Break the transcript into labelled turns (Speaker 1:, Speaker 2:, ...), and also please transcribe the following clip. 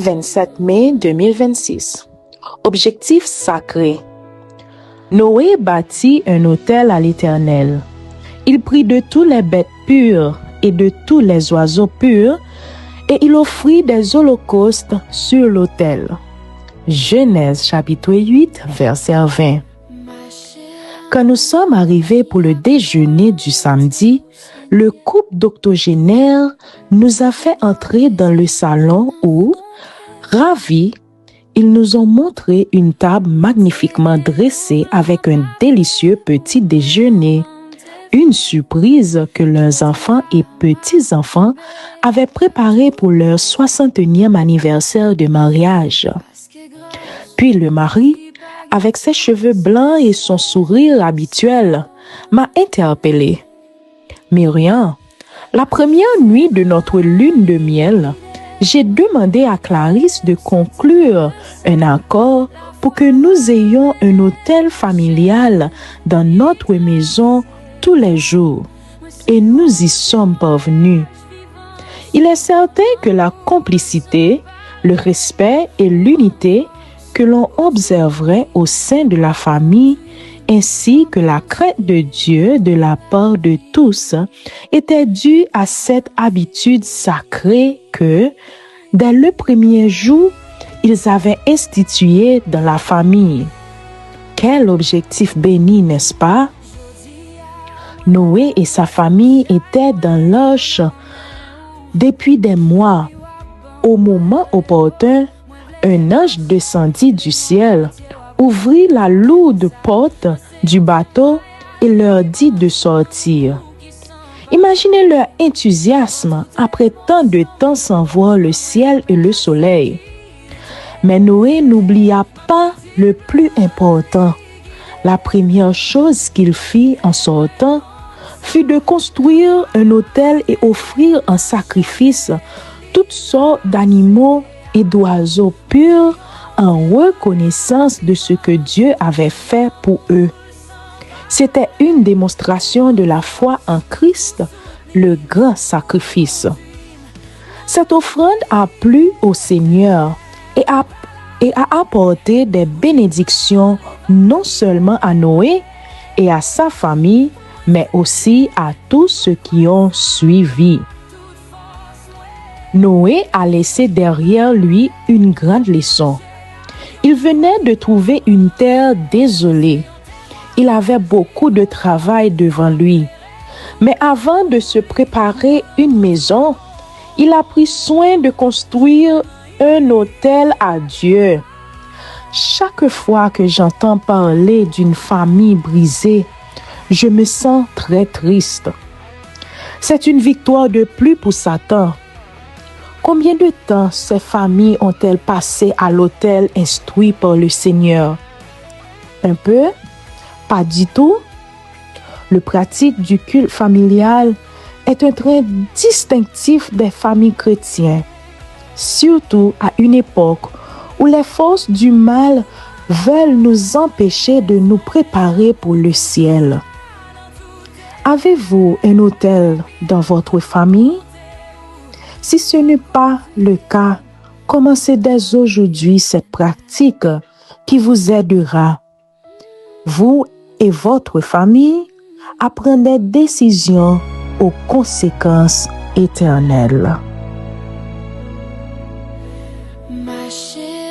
Speaker 1: 27 mai 2026. Objectif sacré. Noé bâtit un autel à l'Éternel. Il prit de tous les bêtes pures et de tous les oiseaux purs, et il offrit des holocaustes sur l'autel. Genèse chapitre 8, verset 20. Quand nous sommes arrivés pour le déjeuner du samedi, le couple d'octogénaires nous a fait entrer dans le salon où, ravis, ils nous ont montré une table magnifiquement dressée avec un délicieux petit déjeuner. Une surprise que leurs enfants et petits-enfants avaient préparée pour leur 61e anniversaire de mariage. Puis le mari, avec ses cheveux blancs et son sourire habituel, m'a interpellé. Myriam, la première nuit de notre lune de miel, j'ai demandé à Clarisse de conclure un accord pour que nous ayons un hôtel familial dans notre maison tous les jours. Et nous y sommes parvenus. Il est certain que la complicité, le respect et l'unité que l'on observerait au sein de la famille, ainsi que la crainte de Dieu de la part de tous, était due à cette habitude sacrée que, dès le premier jour, ils avaient instituée dans la famille. Quel objectif béni, n'est-ce pas? Noé et sa famille étaient dans l'arche depuis des mois. Au moment opportun, un ange descendit du ciel, ouvrit la lourde porte du bateau et leur dit de sortir. Imaginez leur enthousiasme après tant de temps sans voir le ciel et le soleil. Mais Noé n'oublia pas le plus important. La première chose qu'il fit en sortant fut de construire un autel et offrir en sacrifice toutes sortes d'animaux et d'oiseaux purs en reconnaissance de ce que Dieu avait fait pour eux. C'était une démonstration de la foi en Christ, le grand sacrifice. Cette offrande a plu au Seigneur et a apporté des bénédictions non seulement à Noé et à sa famille, mais aussi à tous ceux qui ont suivi. Noé a laissé derrière lui une grande leçon. Il venait de trouver une terre désolée. Il avait beaucoup de travail devant lui. Mais avant de se préparer une maison, il a pris soin de construire un autel à Dieu. Chaque fois que j'entends parler d'une famille brisée, je me sens très triste. C'est une victoire de plus pour Satan. Combien de temps ces familles ont-elles passé à l'autel instruit par le Seigneur? Un peu? Pas du tout. Le pratique du culte familial est un trait distinctif des familles chrétiennes, surtout à une époque où les forces du mal veulent nous empêcher de nous préparer pour le ciel. Avez-vous un autel dans votre famille? Si ce n'est pas le cas, commencez dès aujourd'hui cette pratique qui vous aidera, vous et votre famille, à prendre des décisions aux conséquences éternelles.
Speaker 2: Ma chérie.